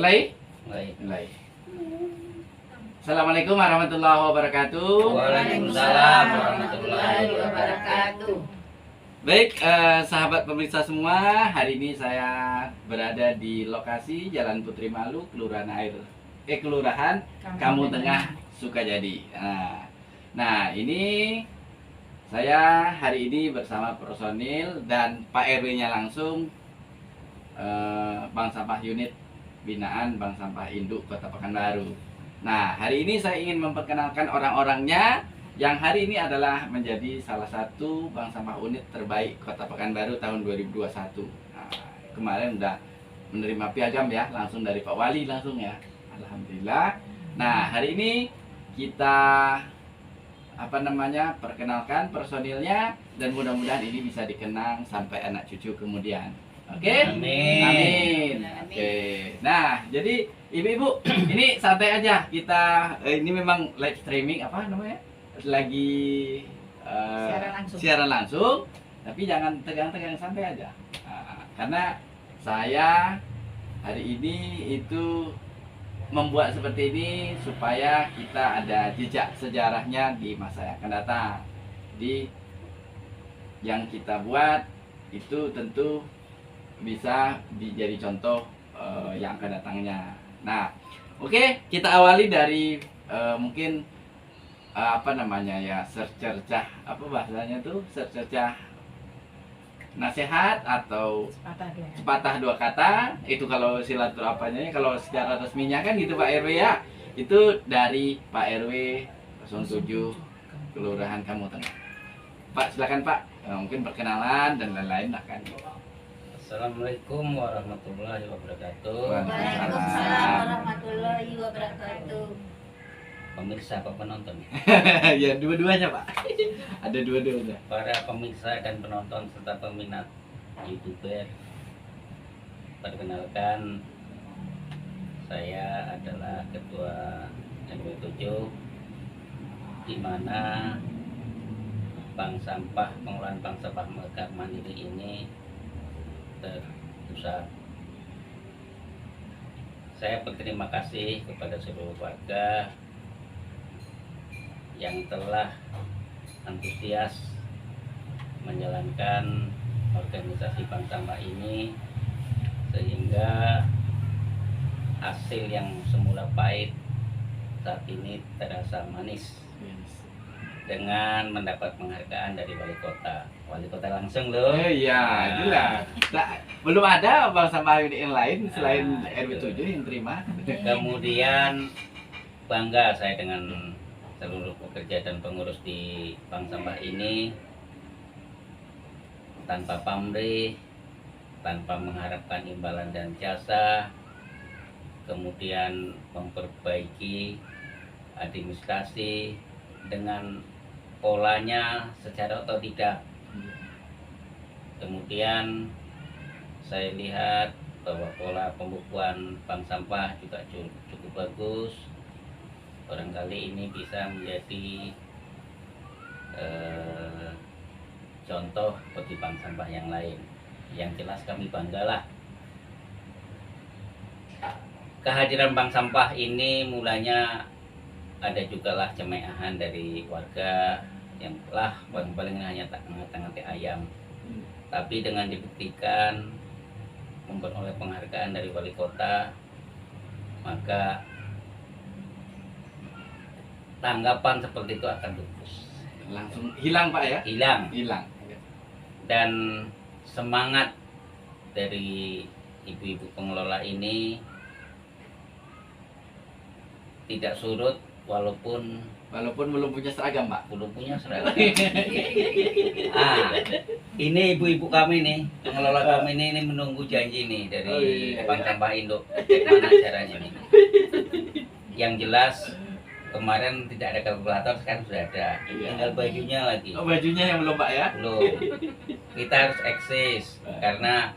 Mulai? Mulai. Assalamualaikum warahmatullahi wabarakatuh. Waalaikumsalam warahmatullahi wabarakatuh. Baik, sahabat pemirsa semua, hari ini saya berada di lokasi Jalan Putri Malu, Kelurahan Kamu Tengah, Sukajadi. Nah, ini saya hari ini bersama personil dan Pak RW-nya langsung, Bank Sampah Unit Binaan Bank Sampah Induk Kota Pekanbaru. Nah, hari ini saya ingin memperkenalkan orang-orangnya yang hari ini adalah menjadi salah satu bank sampah unit terbaik Kota Pekanbaru tahun 2021. Nah, kemarin udah menerima piagam ya, langsung dari Pak Wali langsung ya. Alhamdulillah. Nah, hari ini kita perkenalkan personilnya dan mudah-mudahan ini bisa dikenang sampai anak cucu kemudian. Oke? Amin. Oke. Nah, jadi ibu-ibu, ini santai aja. Kita ini memang live streaming lagi siaran langsung, tapi jangan tegang-tegang, santai aja. Karena saya hari ini itu membuat seperti ini supaya kita ada jejak sejarahnya di masa yang akan datang. Jadi yang kita buat itu tentu bisa dijadi contoh yang akan datangnya. Nah, oke, kita awali dari mungkin secercah nasihat atau sepatah dua kata. Itu kalau silaturahminya, kalau secara resminya kan gitu Pak RW ya. Itu dari Pak RW 07 Kelurahan Kamu Tengah. Pak, silakan Pak. Mungkin perkenalan dan lain-lain akan. Assalamualaikum warahmatullahi wabarakatuh. Waalaikumsalam warahmatullahi wabarakatuh. Pemirsa apa penonton? Ya, dua-duanya Pak. Ada dua-duanya. Para pemirsa dan penonton serta peminat YouTuber, perkenalkan, saya adalah Ketua RW 7, di mana Bank Sampah, pengelolaan Bank Sampah Mekar Mandiri ini terpusat. Saya berterima kasih kepada seluruh warga yang telah antusias menjalankan organisasi bank sampah ini, sehingga hasil yang semula pahit saat ini terasa manis dengan mendapat penghargaan dari wali kota langsung loh. Iya, jelas. Nah, belum ada bank sampah unit yang lain selain RW 7 yang terima. Kemudian bangga saya dengan seluruh pekerja dan pengurus di bank sampah ini, tanpa pamrih, tanpa mengharapkan imbalan dan jasa, kemudian memperbaiki administrasi dengan polanya secara otodidak. Kemudian saya lihat bahwa pola pembukuan bank sampah juga cukup bagus. Barangkali ini bisa menjadi contoh bagi bank sampah yang lain. Yang jelas kami banggalah. Kehadiran bank sampah ini mulanya ada juga lah jemaah dari warga yang telah paling hanya tangati ayam. Tapi dengan dibuktikan memperoleh penghargaan dari wali kota, maka tanggapan seperti itu akan lupus. Langsung hilang Pak ya? Hilang. Dan semangat dari ibu-ibu pengelola ini tidak surut walaupun belum punya seragam Pak. belum punya seragam. Ini ibu-ibu kami nih, pengelola kami ini menunggu janji nih dari Bank Sampah Induk. Gimana caranya nih? Yang jelas kemarin tidak ada kalkulator, sekarang sudah ada. Tinggal bajunya lagi. Oh, bajunya yang belum Pak ya? Belum. Kita harus eksis karena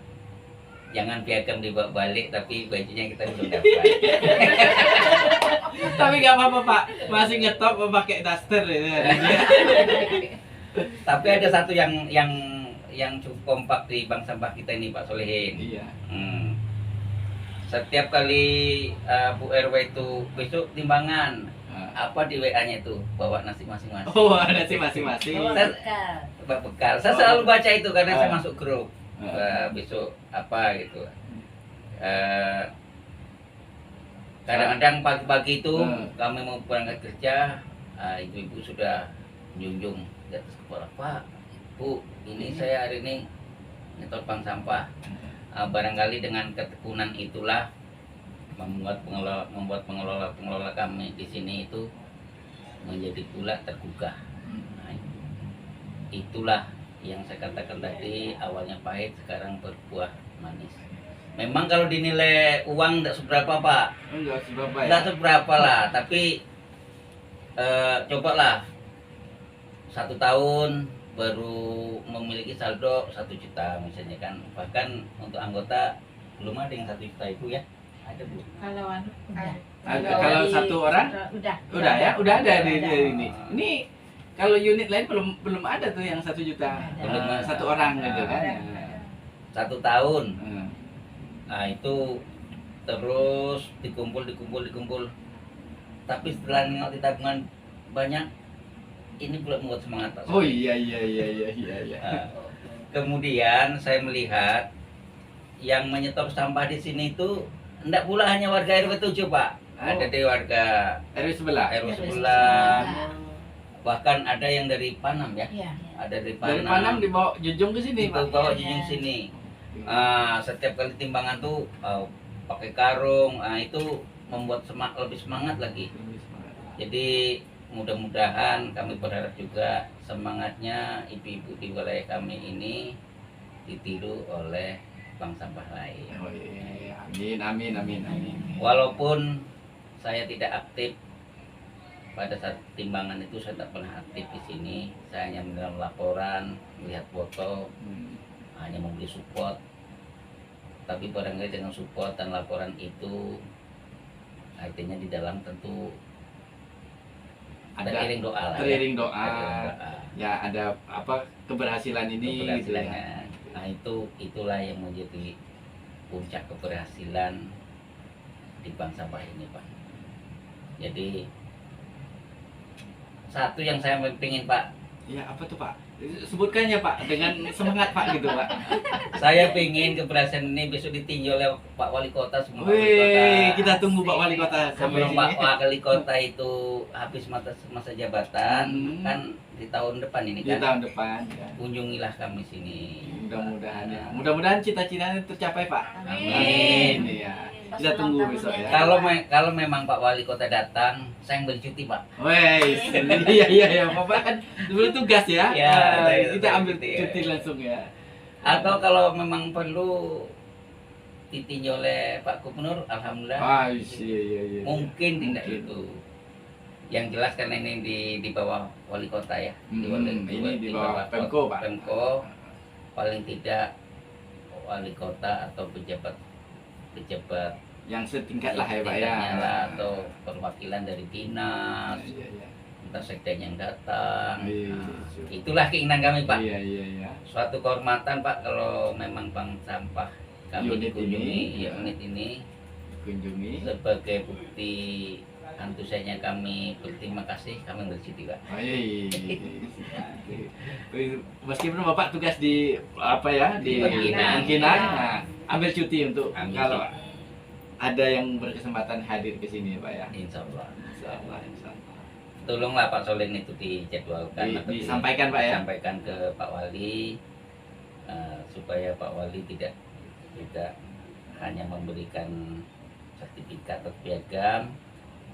jangan piagam dibawa balik tapi bajunya kita belum dapat. Tapi nggak apa-apa Pak, masih ngetop memakai daster ya. Tapi ada satu yang cukup kompak di bank sampah kita ini Pak Solehin. Iya. setiap kali Bu RW itu besok timbangan, apa di WA-nya itu bawa nasi masing-masing. Oh, ada sih masing-masing. Bawa bekal. Bawa bekal. Saya selalu baca itu karena saya Ah. masuk grup. Besok apa gitu. Kadang-kadang pagi-pagi itu kami mau berangkat kerja, ibu-ibu sudah junjung di atas kepala, Pak, Bu, ini saya hari ini nyetor bank sampah. Barangkali dengan ketekunan itulah membuat pengelola kami di sini itu menjadi pula tergugah. Nah, itulah yang saya katakan tadi, awalnya pahit sekarang berbuah manis. Memang kalau dinilai uang tidak seberapa, Pak. Enggak seberapa ya. Tidak seberapa lah, tapi cobalah 1 tahun baru memiliki saldo 1 juta misalnya kan. Bahkan untuk anggota belum ada yang 1 juta itu ya. Ada Bu. Kalau Kalau satu orang udah ya, udah ada di ini. Ini kalau unit lain belum ada tuh yang 1 juta. Belum ada. Satu orang gitu kan. 1 tahun. Hmm. Nah itu terus dikumpul. Tapi setelah nengok di tabungan banyak, ini pula membuat semangat Pak. Oh iya. Kemudian saya melihat yang menyetor sampah di sini itu tidak pula hanya warga RW 7 Pak. Ada di warga RW sebelah. RW sebelah. Bahkan ada yang dari Panam ya. Ada dari Dari Panam dibawa junjung ke sini, Pak. dibawa junjung sini. Setiap kali timbangan tuh pakai karung, itu membuat lebih semangat lagi. Jadi mudah-mudahan kami berharap juga semangatnya ibu-ibu di wilayah kami ini ditiru oleh bank sampah lain. Oh iya. Amin. Walaupun saya tidak aktif pada saat timbangan itu, saya tak pernah aktif di sini. Saya hanya menerima laporan, melihat foto, hanya memberi support. Tapi barangkali dengan support dan laporan itu artinya di dalam tentu ada teriring doa lah. Teriring ya. doa. Teriring doa. Ya ada apa keberhasilan ini gitu ya. Keberhasilannya. Nah itulah yang menjadi puncak keberhasilan di bank sampah ini Pak. Jadi satu yang saya ingin Pak, Ya apa tuh Pak? Sebutkannya Pak dengan semangat Pak gitu Pak. saya ingin keberhasilan ini besok ditinjau oleh Pak Wali Kota semua. Wih, kita tunggu Pak Wali Kota sampai Sebelum sini. Pak Wali Kota itu habis masa jabatan, kan di tahun depan ini Di kan. tahun depan ya. Kunjungilah kami sini. Mudah-mudahan ya. Mudah-mudahan cita-citanya tercapai Pak. Amin. Iya. Kita tunggu besok ya. Kalau memang Pak Wali Kota datang, saya yang bercuti Pak. Wih, iya Bapak kan dulu tugas ya. Ya, Kita ambil cuti, ya. cuti langsung ya. Atau kalau memang perlu ditinjau oleh Pak Gubernur, alhamdulillah. Ah, iya. Mungkin tidak itu. Yang jelas karena ini di bawah Wali Kota ya. Ini di bawah Pemko, Pak. Pemko, paling tidak Wali Kota atau pejabat Yang setingkat lah ya Pak ya. setingkatnya lah, atau perwakilan dari dinas, Iya. entah sekjen yang datang. Iya. Nah, itulah keinginan kami Pak. Iya. Suatu kehormatan Pak kalau memang bank sampah kami Unit dikunjungi, ini, unit ini kunjungi. sebagai bukti antusiasnya kami berterima kasih, kami bercuti Pak. Oh, iya. Meskipun Bapak tugas di apa ya di Bangkinang. Bangkinang, ambil cuti untuk Ambil kalau cuti. ada yang berkesempatan hadir ke sini Pak ya. Insya Allah. Insyaallah. Tolonglah Pak Solen itu dijadwalkan atau Disampaikan Pak ya. disampaikan ke Pak Wali, supaya Pak Wali tidak hanya memberikan sertifikat atau piagam,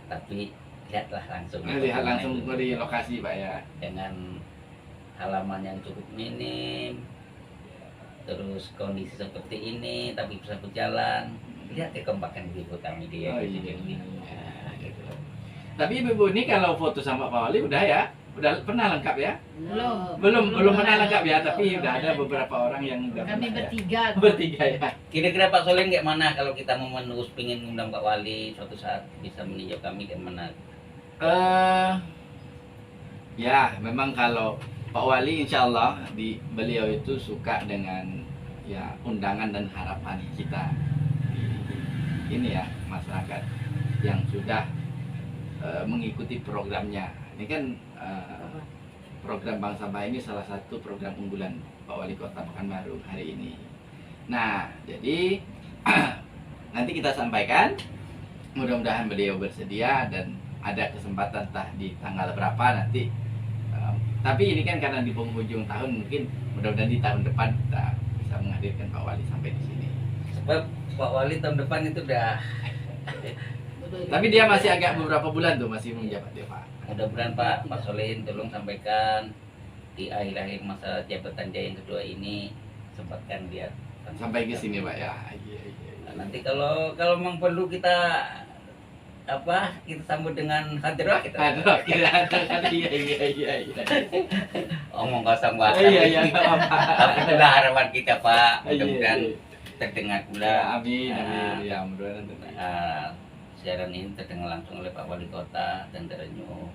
tapi lihatlah langsung. Lihat langsung di lokasi Pak ya. Dengan halaman yang cukup minim, terus kondisi seperti ini tapi bisa berjalan. Lihat kekompakan ibu kami di Oh, RW iya. 7 ini. Nah, gitu. Tapi Ibu ini kalau foto sama Pak Wali udah ya? Udah pernah lengkap ya? Belum pernah lengkap ya, tapi udah ada beberapa orang yang udah Kami pernah ya. bertiga. Bertiga ya. Kira-kira Pak Solen kayak mana kalau kita mau menerus pengen ngundang Pak Wali suatu saat bisa meninjau kami kayak mana? Ya, memang kalau Pak Wali insya Allah beliau itu suka dengan ya undangan dan harapan kita di ini ya masyarakat yang sudah mengikuti programnya. Ini kan program Bank Sampah ini salah satu program unggulan Pak Wali Kota Pekanbaru hari ini. Nah, jadi nanti kita sampaikan, mudah-mudahan beliau bersedia dan ada kesempatan entah di tanggal berapa nanti. Tapi ini kan karena di penghujung tahun, mungkin mudah-mudahan di tahun depan kita bisa menghadirkan Pak Wali sampai di sini. Sebab Pak Wali tahun depan itu udah Tapi dia masih agak beberapa bulan tuh masih menjabat ya Pak. mudah-mudahan Pak Solihin tolong sampaikan di akhir-akhir masa jabatan dia yang kedua ini, sempatkan dia Sampai ke sini Pak ya. Iya, iya. Nah, nanti kalau memang perlu kita kita sambut dengan hadirah kita. Aduh, iya, iya. Omong kosong Pak. Iya, nggak apa-apa. Tapi itulah harapan kita Pak. Iya, Mudah-mudahan iya. terdengar Ya, pula. amin, amin. Ya, mudah-mudahan tenang. Siaran ini terdengar langsung oleh Pak Wali Kota dan Terenyu.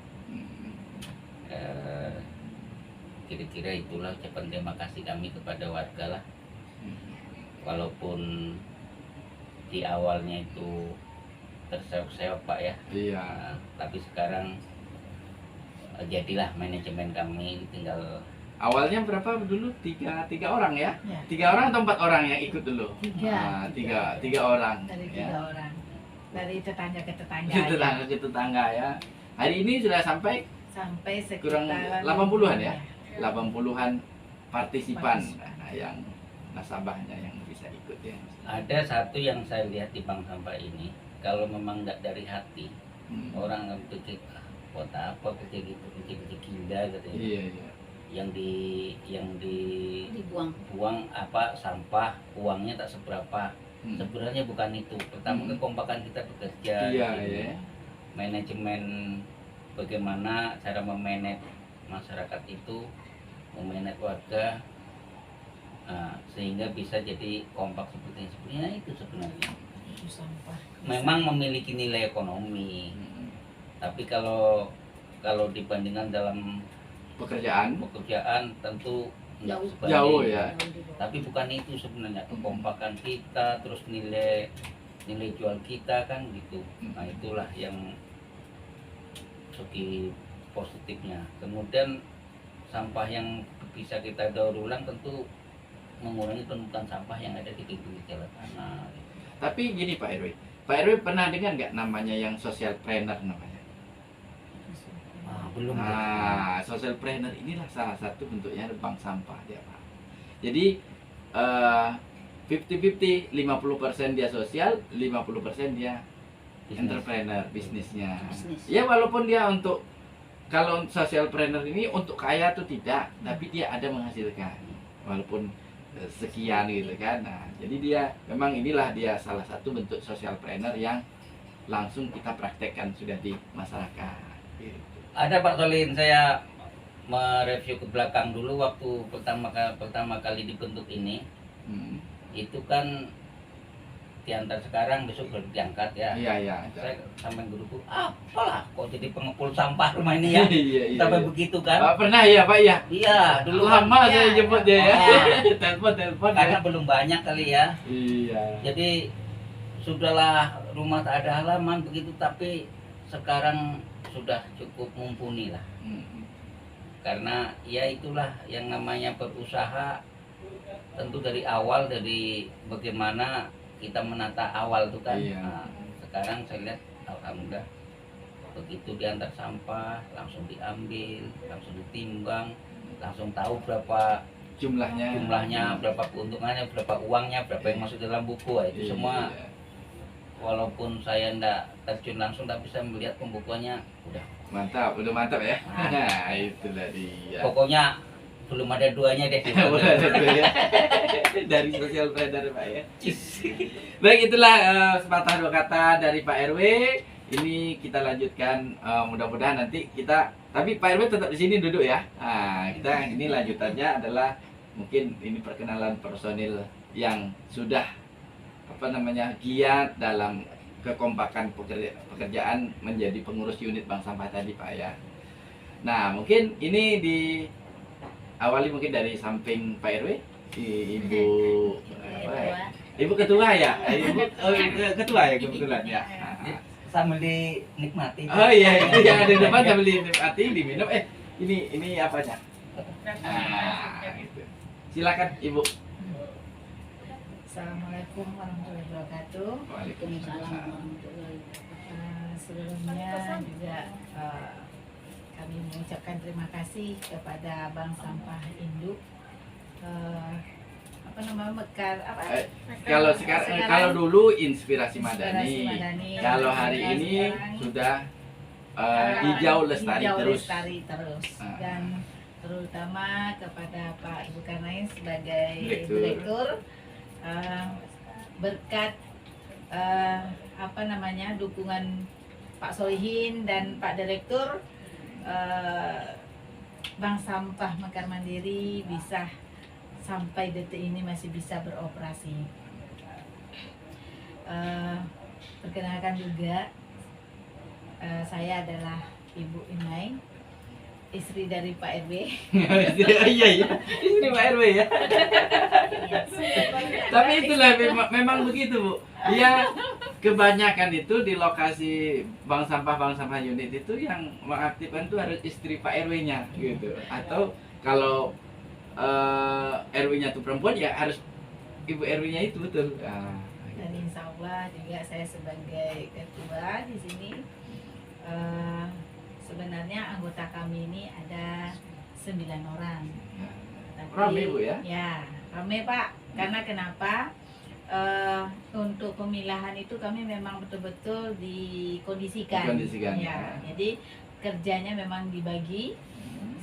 Kira-kira itulah ucapan terima kasih kami kepada warga lah. Walaupun di awalnya itu terseok-seok Pak ya. Iya. Tapi sekarang jadilah manajemen kami tinggal. Awalnya berapa dulu? Tiga orang ya? Ya. 3 orang atau 4 orang yang ikut dulu? Tiga. Tiga orang. Dari Ya. 3 orang. Dari tetangga ke tetangga. Tetangga ke tetangga ya. Hari ini sudah sampai Sampai sekitar kurang 80-an ya? 80-an partisipan yang nasabahnya yang bisa ikut ya. Ada satu yang saya lihat di bank sampah ini, kalau memang nggak dari hati, orang akan pikir buat apa kecil gitu, kecil gila gitu ya. Iya, iya. yang Dibuang. dibuang sampah, uangnya tak seberapa. Sebenarnya bukan itu. Pertama kekompakan kita bekerja. Iya, di sini. iya. Manajemen, bagaimana cara memanage masyarakat itu, memanage warga, sehingga bisa jadi kompak seperti sebenarnya itu sebenarnya. Itu sampah. Memang memiliki nilai ekonomi, tapi kalau dibandingkan dalam Pekerjaan tentu nggak Jauh. sebanding. jauh ya. Tapi bukan itu sebenarnya, kekompakan kita, terus nilai jual kita kan gitu. Nah itulah yang segi positifnya. Kemudian sampah yang bisa kita daur ulang tentu mengurangi penumpukan sampah yang ada di pinggir jalan tanah. Tapi gini Pak RW. Pak RW pernah dengar nggak namanya yang social planner namanya? Belum. Nah, social planner inilah salah satu bentuknya bank sampah ya Pak. Jadi 50-50, 50% dia sosial, 50% dia entrepreneur bisnisnya. Bisnis. Ya walaupun dia untuk kalau social planner ini untuk kaya tuh tidak, tapi dia ada menghasilkan walaupun sekian gitu kan. Nah, jadi dia memang inilah dia salah satu bentuk social planner yang langsung kita praktekkan sudah di masyarakat. Gitu. Ada Pak Solin, saya mereview ke belakang dulu waktu pertama kali dibentuk ini. Itu kan diantar sekarang, besok baru diangkat ya. Iya, iya. Saya sampai guruku, apalah kok jadi pengepul sampah rumah ini ya. Iya. Sampai begitu kan. Pernah ya Pak ya? Iya, dulu Lama Ya, saya jemput dia ya. ya. Telepon karena ya. belum banyak kali ya. Iya. Jadi sudahlah rumah tak ada halaman begitu, tapi sekarang sudah cukup mumpuni lah. Karena ya itulah yang namanya berusaha, tentu dari awal, dari bagaimana kita menata awal itu kan. Iya. Nah, sekarang saya lihat alhamdulillah begitu diantar sampah langsung diambil, langsung ditimbang, langsung tahu berapa jumlahnya, berapa keuntungannya, berapa uangnya, berapa yang masuk dalam buku. Itu Iya, semua iya. walaupun saya ndak terjun langsung, tapi saya melihat pembukuannya udah Udah mantap ya. Mantap. Nah, itulah dia. pokoknya belum ada duanya deh. Udah ada tuh ya. Dari sosial planner Pak ya. Baik, itulah sepatah dua kata dari Pak RW. Ini kita lanjutkan, mudah-mudahan nanti kita, tapi Pak RW tetap di sini duduk ya. Nah, kita ini lanjutannya adalah mungkin ini perkenalan personil yang sudah giat dalam kekompakan pekerjaan menjadi pengurus unit bank sampah tadi Pak ya. Nah, mungkin ini diawali mungkin dari samping Pak RW, Ibu Ibu ketua ya? Ibu ketua ya kebetulan ya. Sambil dinikmati. Oh iya, itu yang ada di depan sambil dinikmati, diminum. Ini apanya? Gitu. Silakan Ibu. Assalamualaikum warahmatullahi wabarakatuh. Waalaikumsalam. Sebelumnya juga kami mengucapkan terima kasih kepada Bank Sampah Induk. Apa namanya, Mekar apa? Kalau sekarang, kalau dulu Inspirasi Inspirasi Madani, Madani. kalau hari Kalau ini sekarang, sudah hijau lestari Hijau terus. Lestari terus. Ah. Dan terutama kepada Pak Ibu Karnain sebagai Direktur. direktur, berkat apa namanya, dukungan Pak Solihin dan Pak Direktur, Bank Sampah Mekar Mandiri bisa sampai detik ini masih bisa beroperasi. Perkenalkan juga, saya adalah Ibu Imai, istri dari Pak RW. Iya iya, ini Pak RW ya. Tapi itulah memang begitu Bu. Ya kebanyakan itu di lokasi bank sampah unit itu yang mengaktifkan itu harus istri Pak RW-nya gitu. Atau kalau RW-nya itu perempuan ya harus ibu RW-nya itu betul. Dan insya Allah juga saya sebagai ketua di sini. Sebenarnya anggota kami ini ada 9 orang. Rame Bu ya? Ya, rame Pak. Karena kenapa? Untuk pemilahan itu kami memang betul-betul dikondisikan. Dikondisikan, Ya, ya. jadi kerjanya memang dibagi.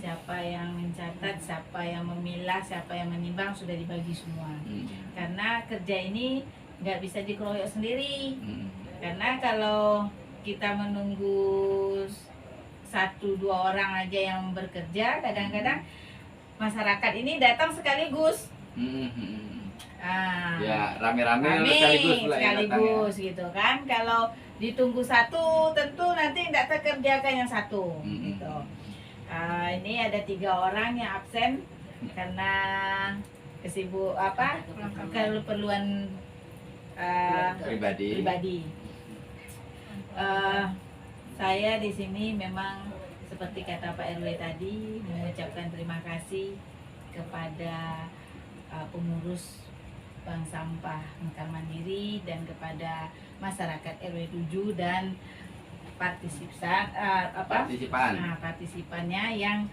Siapa yang mencatat, siapa yang memilah, siapa yang menimbang sudah dibagi semua. Karena kerja ini nggak bisa dikeroyok sendiri. Karena kalau kita menunggu 1-2 orang aja yang bekerja, kadang-kadang masyarakat ini datang sekaligus. Ya rame-rame Rame sekaligus pula yang datang ya. sekaligus gitu kan. Kalau ditunggu satu, tentu nanti tidak terkerjakan yang satu. Gitu. Ini ada 3 orang yang absen karena keperluan pribadi. Saya di sini memang seperti kata Pak RW tadi, mengucapkan terima kasih kepada pengurus Bank Sampah Mekar Mandiri dan kepada masyarakat RW 7 dan partisipannya yang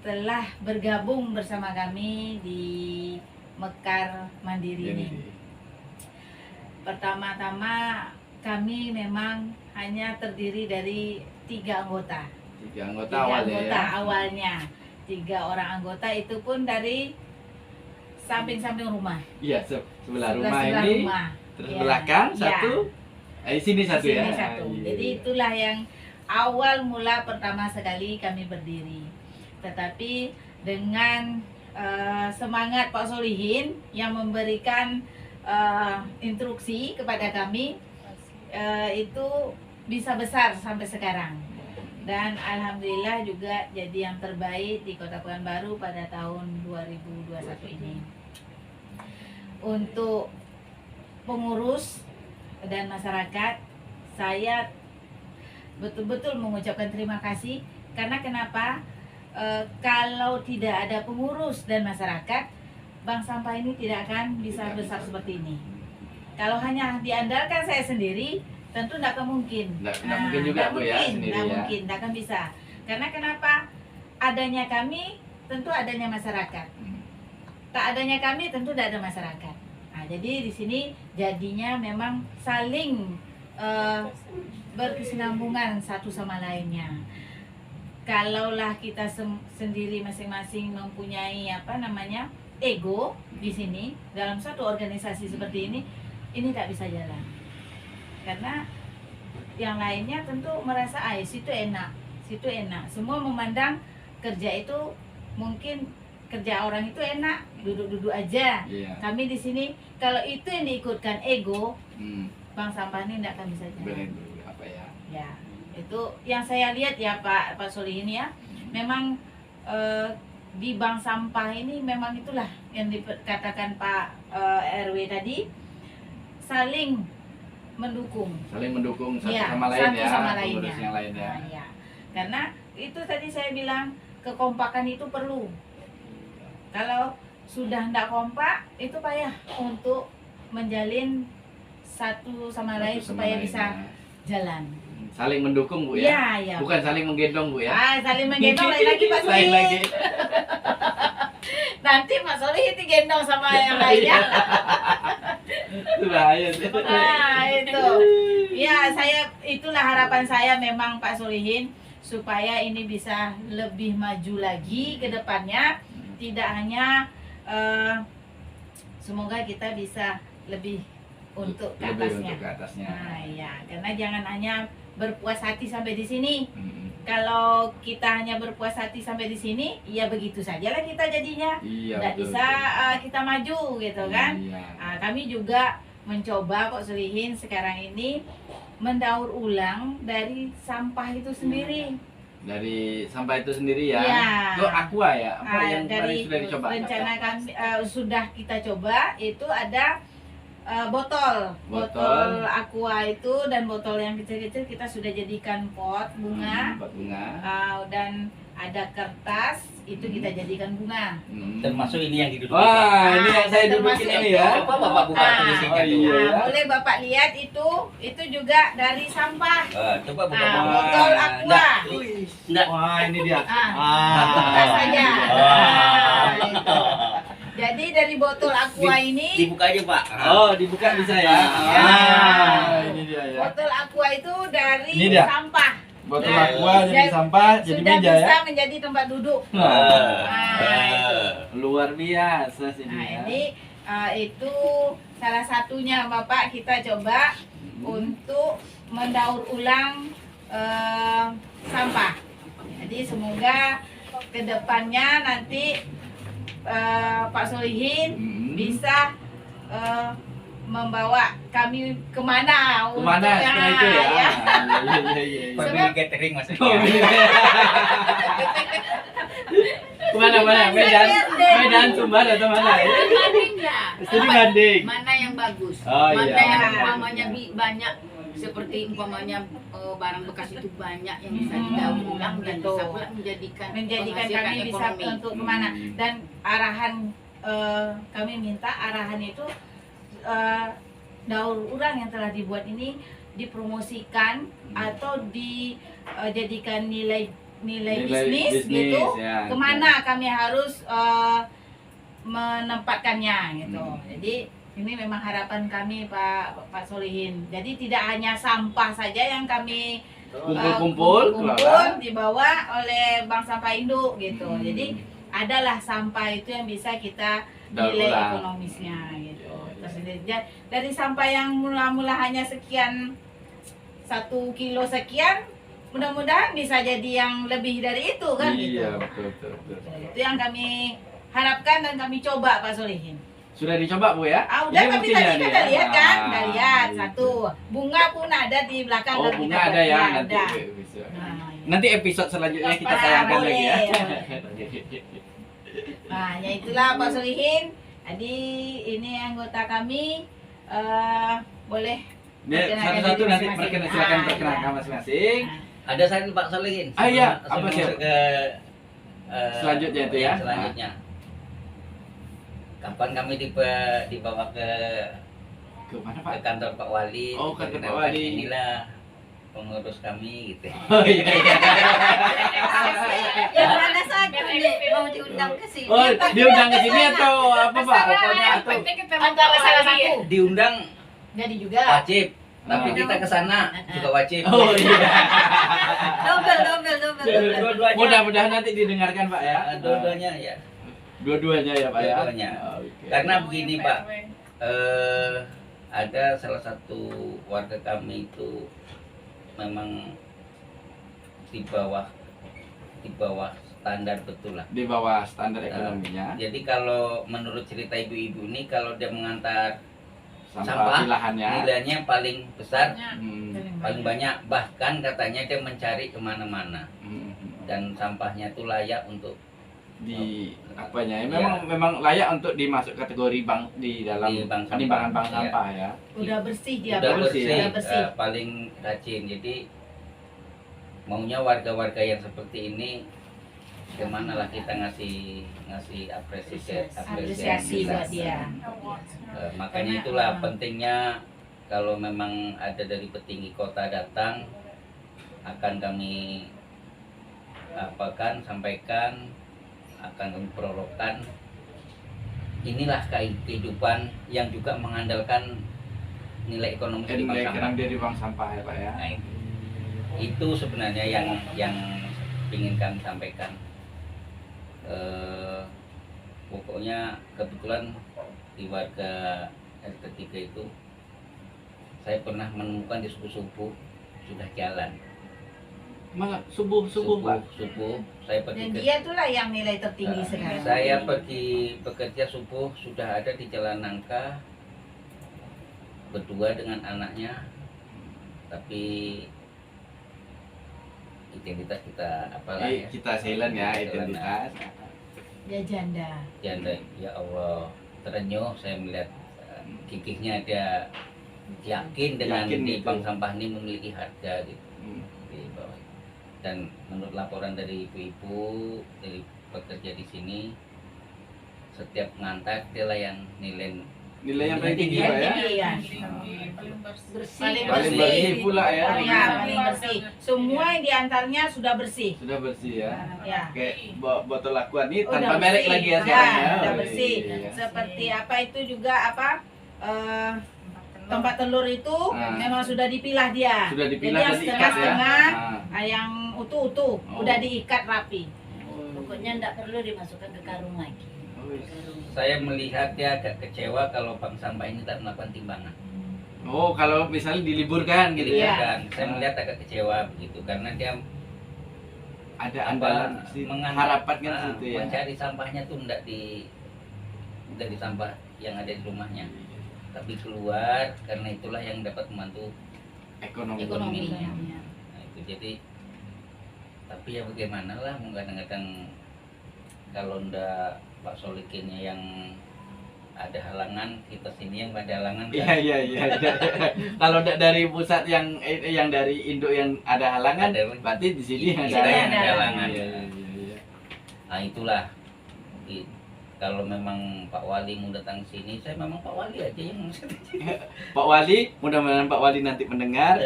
telah bergabung bersama kami di Mekar Mandiri ini. Pertama-tama kami memang hanya terdiri dari 3 anggota. 3 anggota Tiga awalnya anggota ya. awalnya. 3 orang anggota itu pun dari samping-samping rumah. Iya, sebelah rumah Sebelah ini. rumah. Terus Ya. belakang Ya. satu. Sini satu Di ya. sini satu. Iya, Jadi iya. itulah yang awal mula pertama sekali kami berdiri. Tetapi dengan semangat Pak Solihin yang memberikan instruksi kepada kami, itu bisa besar sampai sekarang. Dan alhamdulillah juga jadi yang terbaik di Kota Pekanbaru pada tahun 2021 ini. Untuk pengurus dan masyarakat, saya betul-betul mengucapkan terima kasih. Karena kenapa? Kalau tidak ada pengurus dan masyarakat, bank sampah ini tidak akan bisa besar seperti ini. Kalau hanya diandalkan saya sendiri, tentu tidak akan mungkin. Nggak mungkin juga Bu ya sendiri Tidak ya. mungkin, tidak akan bisa. Karena kenapa? Adanya kami, tentu adanya masyarakat. Tak adanya kami, tentu tidak ada masyarakat. Nah, jadi di sini jadinya memang saling berkesinambungan satu sama lainnya. Kalaulah kita sendiri masing-masing mempunyai ego di sini dalam satu organisasi seperti ini tak bisa jalan. Karena yang lainnya tentu merasa situ enak. Semua memandang kerja itu mungkin kerja orang itu enak, duduk-duduk aja. Iya. Kami di sini kalau itu yang diikutkan ego, bank sampah ini tidak akan bisa jalan. Bener, apa ya? Ya, itu yang saya lihat ya Pak Solihin ya. Memang di bank sampah ini memang itulah yang dikatakan Pak RW tadi, saling mendukung. Saling mendukung satu Ya, sama lain satu ya, sama pengurus lainnya. yang lain ya. Nah, ya. Karena itu tadi saya bilang kekompakan itu perlu. Kalau sudah tidak kompak itu payah untuk menjalin satu sama lain Satu sama supaya lain, bisa ya. jalan. Saling mendukung Bu ya. Iya, iya. Bukan saling menggendong Bu ya. Saling menggendong lain lagi Pak Lain Solihin. lagi. Nanti Pak Solihin digendong sama yang lainnya. Itu bahaya sih. Nah, itu. Ya, itulah harapan saya memang Pak Solihin supaya ini bisa lebih maju lagi ke depannya. Tidak hanya semoga kita bisa lebih untuk ke Lebih atasnya. untuk ke atasnya. Nah, ya, karena jangan hanya berpuas hati sampai di sini. Mm-mm. Kalau kita hanya berpuas hati sampai di sini, ya begitu sajalah kita jadinya. Iya. Tidak betul, bisa betul. kita maju gitu kan. Iya. Nah, kami juga mencoba Pak Solihin sekarang ini mendaur ulang dari sampah itu sendiri. Dari sampah itu sendiri ya. Iya. Itu aqua ya. Apa yang paling Dari sudah dicoba? rencana kami sudah kita coba itu ada botol aqua itu dan botol yang kecil-kecil kita sudah jadikan pot bunga. Pot bunga. Dan ada kertas itu kita jadikan bunga. Termasuk ini yang diduduki. Wah, ini yang saya termasuk dudukin ini itu. ya. Coba Bapak buka Ah, tulisannya oh tuh. iya. Nah, boleh Bapak lihat itu juga dari sampah. Coba buka Nah, Bapak. botol aqua. Enggak. Wah, ini dia. Buka saja. Ah. Nah, itu. Jadi dari botol aqua ini, Dibuka aja Pak. Oh, dibuka bisa ya. Ya. Ini dia ya. botol aqua itu dari Ini dia. sampah. Botol Nah, aqua jadi sampah, jadi sudah meja bisa ya. menjadi tempat duduk. Luar biasa sih Nah, ya. ini itu salah satunya Bapak kita coba untuk mendaur ulang sampah. Jadi semoga kedepannya nanti Pak Solihin bisa membawa kami kemana Kemana untuk- setelah Nah, itu ya? ya. Iya. Pemilik catering maksudnya. Kemana mana? Medan, Sumbar atau mana? Banding ya. Studi banding. Mana yang bagus? Oh, Mana iya. yang umpamanya banyak seperti umpamanya barang bekas itu banyak yang bisa didaur ulang dan Betul. bisa pula menjadikan menjadikan kami bisa ekonomi. untuk kemana dan arahan kami minta arahan itu daur ulang yang telah dibuat ini dipromosikan atau dijadikan nilai bisnis gitu ya. kemana kami harus menempatkannya gitu. Jadi ini memang harapan kami Pak Solihin. Jadi tidak hanya sampah saja yang kami Kumpul-kumpul, kelola. dibawa oleh Bank Sampah Induk gitu. Hmm. Jadi adalah sampah itu yang bisa kita Daur nilai ulang. ekonomisnya gitu. Iya, Terus dari sampah yang mula-mula hanya sekian 1 kilo sekian, mudah-mudahan bisa jadi yang lebih dari itu kan gitu. Iya, betul. Itu yang kami harapkan dan kami coba Pak Solihin. Sudah dicoba Bu ya? Udah Ini tapi buktinya tadi nih kita ya? lihat kan, udah lihat gitu. satu bunga pun ada di belakang. Oh, dan bunga kita ada ya buat. nanti. Ada. Bisa. Nah, ya. Nanti episode selanjutnya kita Ah, tayangkan boleh, lagi ya. Nah, ya itulah Pak Solihin. Jadi ini anggota kami boleh Nih, perkenalkan satu-satu diri nanti masing-masing. silakan Ah, perkenalkan iya. masing-masing. Nah, Ada saran Pak Solihin. Ah, iya. Sebelum Apa sih? masuk ke Selanjutnya itu ya? Selanjutnya. Kapan kami dibawa ke Ke mana ke Pak? kantor Pak Wali? Oh, kantor Pak Perkenalkan, Wali. Inilah pengurus kami gitu. Oh iya. Yang mana saja nih mau diundang ke sini? Oh, diundang ke sini atau apa Pak? Pokoknya atau antara salah satu Diundang jadi juga. wajib, tapi Ah. kita ke sana juga wajib. Oh iya. Double. Dua-duanya. Mudah-mudahan nanti didengarkan Pak ya. Dua-duanya ya. Dua-duanya ya Pak ya. Dua-duanya. Oke. Karena begini Pak, ada salah satu warga kami itu memang di bawah standar betul lah. Di bawah standar ekonominya. Jadi kalau menurut cerita ibu-ibu ini, kalau dia mengantar Sampah sampah, pilahannya. nilainya paling besar, Hmm. paling banyak. Bahkan katanya dia mencari kemana-mana Hmm. dan sampahnya itu layak untuk di apanya ya, Iya. memang layak untuk dimasuk kategori bank di dalam Di bank penimbangan bank sampah, sampah ya. Udah bersih dia, udah Pak. bersih, Udah bersih. paling rajin. Jadi maunya warga-warga yang seperti ini gimana lah kita ngasih Apresiasi buat dia. makanya Karena, itulah pentingnya kalau memang ada dari petinggi kota datang akan kami sampaikan, akan kami prologkan. Inilah kehidupan yang juga mengandalkan nilai ekonomi di bank Nilai sampah. ekonomi dari bank sampah ya Pak ya. Nah, itu sebenarnya yang ingin kami sampaikan. Pokoknya kebetulan di warga RT 3 itu saya pernah menemukan di subuh-subuh sudah jalan. Mana subuh Pak. Subuh saya pergi Dan ke dia itulah yang nilai tertinggi sekarang. saya pergi bekerja subuh sudah ada di Jalan Nangka berdua dengan anaknya, tapi identitas kita apalah ya. Kita silent ya Kita identitas. Dia janda. Janda, ya Allah, terenyuh saya melihat gigihnya dia yakin dengan Yakin di gitu. bank sampah ini memiliki harga gitu Hmm. di bawah. Dan menurut laporan dari ibu-ibu dari pekerja di sini, setiap ngantar dia lah yang Nilai yang paling tinggi Pak ya. Iya. Paling bersih. Paling Paling bersih. bersih pula ya. Ya, paling bersih. Semua yang diantaranya sudah bersih. Sudah bersih ya. Ya. Kayak botol aqua nih Udah tanpa merek bersih. lagi ya Ya, sekarang ya. udah Oh, bersih. iya. Seperti apa itu juga tempat telur itu Ah. memang sudah dipilah dia. Sudah dipilah Jadi yang dan diikat ya. setengah-setengah, Ah. yang utuh-utuh Oh. udah diikat rapi. Pokoknya enggak perlu dimasukkan ke karung lagi. Oh, iya. Saya melihat dia agak kecewa kalau bank sampah ini tak melakukan timbangan. Oh, kalau misalnya diliburkan gitu Iya. ya. Kan saya melihat agak kecewa begitu karena dia Ada andalan sih, harapan kan situ ya. mencari sampahnya tuh enggak di sampah yang ada di rumahnya, tapi keluar karena itulah yang dapat membantu Ekonomi. Ekonominya. Nah, itu jadi tapi ya bagaimana lah, kadang-kadang kalau ndak Pak Solikinnya yang ada halangan, kita sini yang ada halangan Iya kan? iya iya. Kalau dari pusat yang dari induk yang ada halangan, Ada. berarti di sini Kita ada yang ada halangan. halangan. Iya, iya, iya. Nah itulah kalau memang Pak Wali mau datang sini, saya memang Pak Wali aja yang Pak Wali, mudah-mudahan Pak Wali nanti mendengar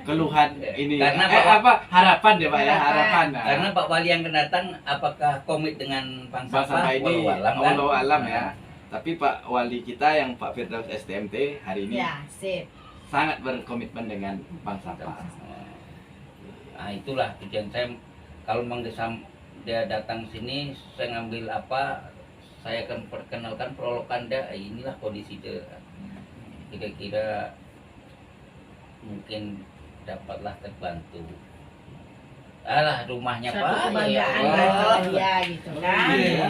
keluhan ini. Karena Pak- harapan ya Pak ya, harapan. Nah, karena Pak Wali yang akan datang apakah komit dengan bank Bank sampah sampah ini walau alam, kan? walau alam ya. Tapi Pak Wali kita yang Pak Firdaus STMT hari ini Ya, sip. sangat berkomitmen dengan bank sampah. Nah itulah tujuan saya. Kalau memang dia datang sini, saya ngambil apa, saya akan perkenalkan, prologkan dia, inilah kondisi dia. Kira-kira mungkin dapatlah terbantu. Alah rumahnya Satu Pak, kebanggaan ya lah Allah. sama dia gitu kan. Iya.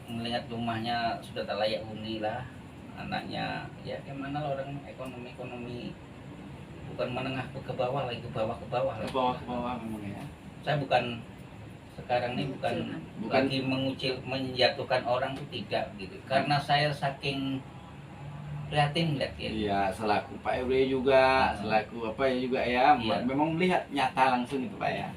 Melihat rumahnya sudah tak layak huni lah, anaknya ya gimana lah, orang ekonomi bukan menengah ke bawah lagi, ke bawah Ke bawah memang ya. saya bukan sekarang ini bukan lagi menjatuhkan orang itu, tidak gitu, karena saya saking prihatin melihat dia. Iya, selaku Pak RW juga, selaku apa ya juga ya, Iya. memang melihat nyata langsung itu Pak ya.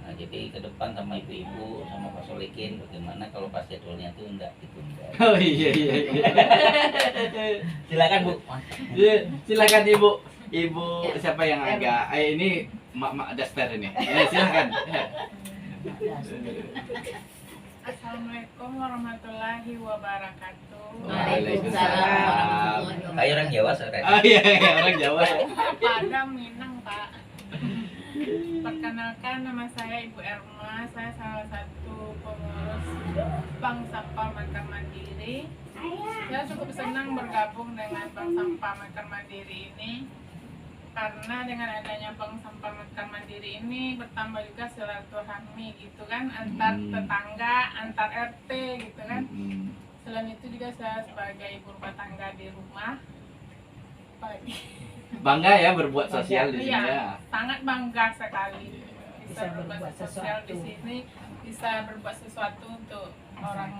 Nah, jadi ke depan sama ibu-ibu sama Pak Solikin bagaimana kalau pas jadwalnya tuh enggak ditunda. Oh iya iya iya. Silakan Bu. Iya, silakan Ibu. Ibu siapa yang agak ini mak daster ini. Silakan. Assalamualaikum warahmatullahi wabarakatuh. Waalaikumsalam warahmatullahi Kayak orang wabarakatuh. Jawa saudara. Oh iya, iya, orang Jawa ya. Padang Minang, Pak. Perkenalkan, nama saya Ibu Erma. Saya salah satu pengurus Bank Sampah Makan Mandiri. Saya cukup senang bergabung dengan Bank Sampah Makan Mandiri ini, karena dengan adanya Bank Sampah Makan Mandiri ini bertambah juga silaturahmi gitu kan, antar tetangga, antar RT gitu kan. Selain itu juga saya sebagai ibu rumah tangga di rumah, Bangga ya berbuat sosial di sini ya. iya, sangat bangga sekali bisa Bisa berbuat berbuat sosial di sesuatu. sini. bisa berbuat sesuatu untuk orang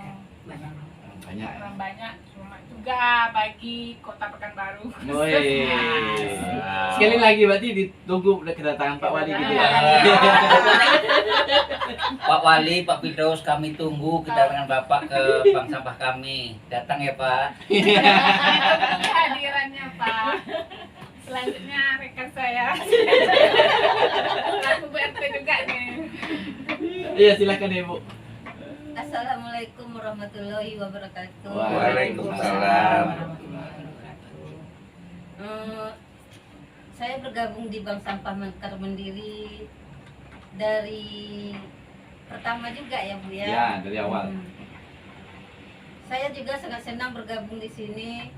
Banyak. orang banyak, cuma juga bagi Kota Pekanbaru. Woi. Sekali lagi berarti ditunggu kedatangan Pak Wali gitu ya. Pak Wali, Pak Firdaus, kami tunggu kedatangan Bapak ke bank sampah kami. Datang ya Pak. Kehadirannya Pak. Selanjutnya rekan saya. Aku BRT juga nih. Iya silakan Ibu. Assalamualaikum warahmatullahi wabarakatuh. Waalaikumsalam. Saya bergabung di Bank Sampah Mekar Mandiri dari pertama juga ya Bu ya. Ya dari awal. Saya juga sangat senang bergabung di sini.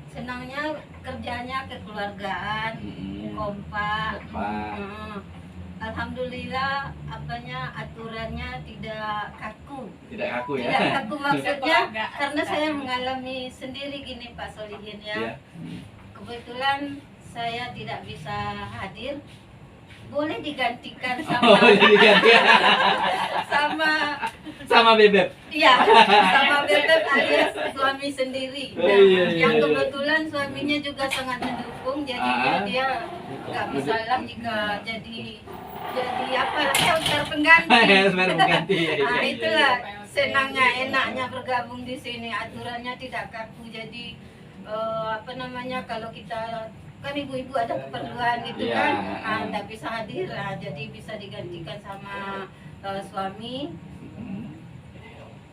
Senangnya kerjanya kekeluargaan, kompak. Pak. Alhamdulillah aturannya tidak kaku. Tidak kaku ya. Tidak kaku maksudnya Enggak. karena saya mengalami sendiri gini Pak Solihin Iya. ya. Kebetulan saya tidak bisa hadir. Boleh digantikan Oh, sama jadi ganti. Sama Bebek. iya, sama Bebek alias suami sendiri. Oh, Nah, iya, iya, yang iya. kebetulan suaminya juga sangat mendukung, jadi dia nggak masalah jika jadi apa yang terpengganti. Sebenarnya ganti ya. Nah, itulah senangnya, enaknya bergabung di sini. Aturannya tidak kaku, jadi kalau kita kan ibu-ibu ada keperluan gitu Iya. kan, tak bisa hadir, jadi bisa digantikan sama suami.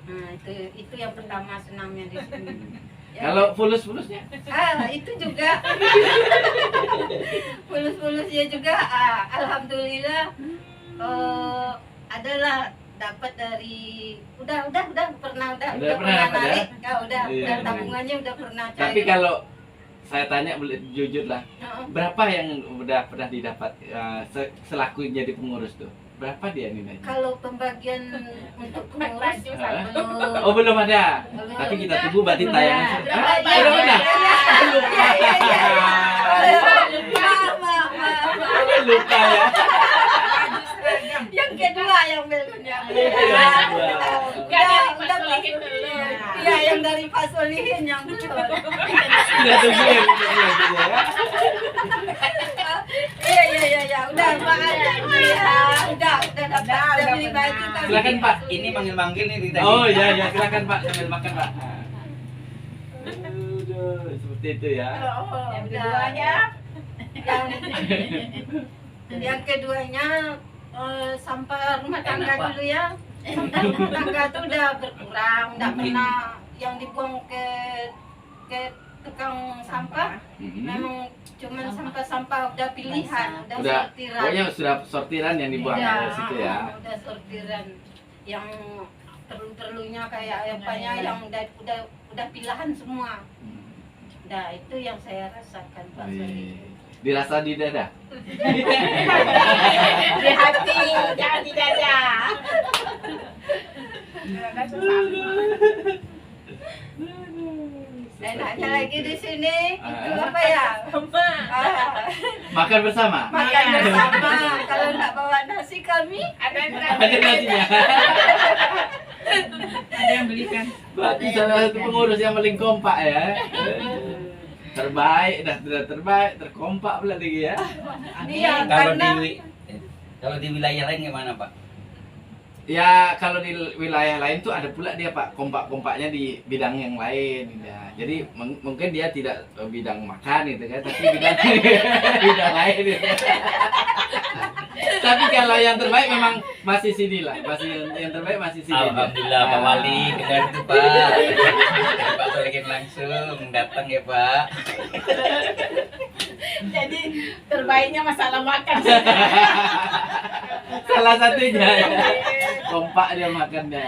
Nah, itu yang pertama senangnya di sini. Ya. Kalau fulus-fulusnya? Itu juga fulus-fulusnya juga alhamdulillah adalah dapat dari udah pernah narik ya udah Iya. tabungannya udah pernah cair. Tapi kalau saya tanya boleh jujur lah, Heeh. berapa yang udah pernah didapat selaku jadi pengurus tuh? Berapa dia nilainya? Kalau pembagian untuk pengurus belum. Oh belum ada. Belum. Tapi kita tunggu berarti tayangan. Berapa? Hah? Iya, Belum iya, ada. Maaf. Lupa ya. Yang kedua yang belum yang Iya, yang dari Pak Solihin yang belum. Sudah tunggu ya. Iya, udah Pak ada. Iya, udah dapat udah beli baju tapi. Silakan Pak. Ini manggil-manggil nih tadi. Oh iya silakan Pak sambil makan Pak. Aduh, seperti itu ya. Yang keduanya yang keduanya sampah rumah tangga Enak, Pak. dulu ya. Sampah rumah tangga tuh udah berkurang, udah pernah yang dibuang ke tukang sampah. Memang cuman sampah-sampah udah pilihan, udah Udah, sortiran. pokoknya sudah sortiran yang dibuang Udah, dari situ ya. Udah sortiran yang perlu-perlunya kayak apanya yang udah pilihan semua. Nah, itu yang saya rasakan Pak Soli. Dirasa di dada. Di hati, jangan di dada. Enaknya lagi di sini itu apa ya? Makan bersama. Makan bersama. Kalau nggak bawa nasi kami Ada yang Ada nasinya. ada yang belikan. Berarti salah satu pengurus yang paling kompak ya. Terbaik, dah terbaik, terkompak pula lagi ya. Iya, Kalau karena kalau di wilayah lain gimana Pak? Ya kalau di wilayah lain tuh ada pula dia Pak kompak-kompaknya di bidang yang lain ya. Jadi mungkin dia tidak bidang makan gitu kan, tapi bidang bidang lain gitu. Tapi kalau yang terbaik memang masih sini lah, masih yang terbaik masih sini. Alhamdulillah Pak Wali dengan itu Pak. Pak Solihin langsung datang ya Pak. Jadi terbaiknya masalah makan. Salah satunya ya. Kompak dia makannya.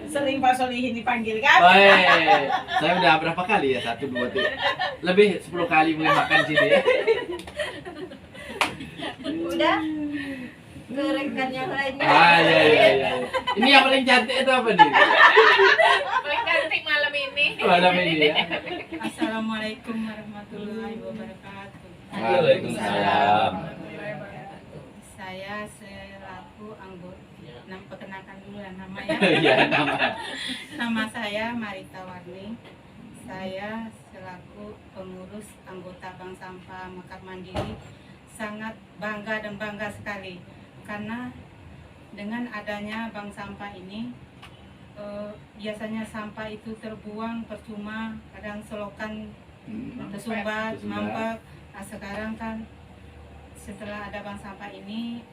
Sering Pak Solihin dipanggil kan? Woi, saya udah berapa kali ya? 1, 2, 3. Lebih 10 kali mungkin makan sini ya. udah ke rekan yang lainnya. Iya. Ini yang paling cantik itu apa nih? Paling cantik malam ini. Malam ini ya. Assalamualaikum warahmatullahi wabarakatuh. Waalaikumsalam. Saya selaku anggota perkenalkan dulu ya namanya. Iya, nama. Nama saya Marita Warni. Saya selaku pengurus anggota Bank Sampah Mekar Mandiri sangat bangga dan bangga sekali karena dengan adanya bank sampah ini biasanya sampah itu terbuang percuma, kadang selokan tersumbat, mampet. Nah, sekarang kan setelah ada bank sampah ini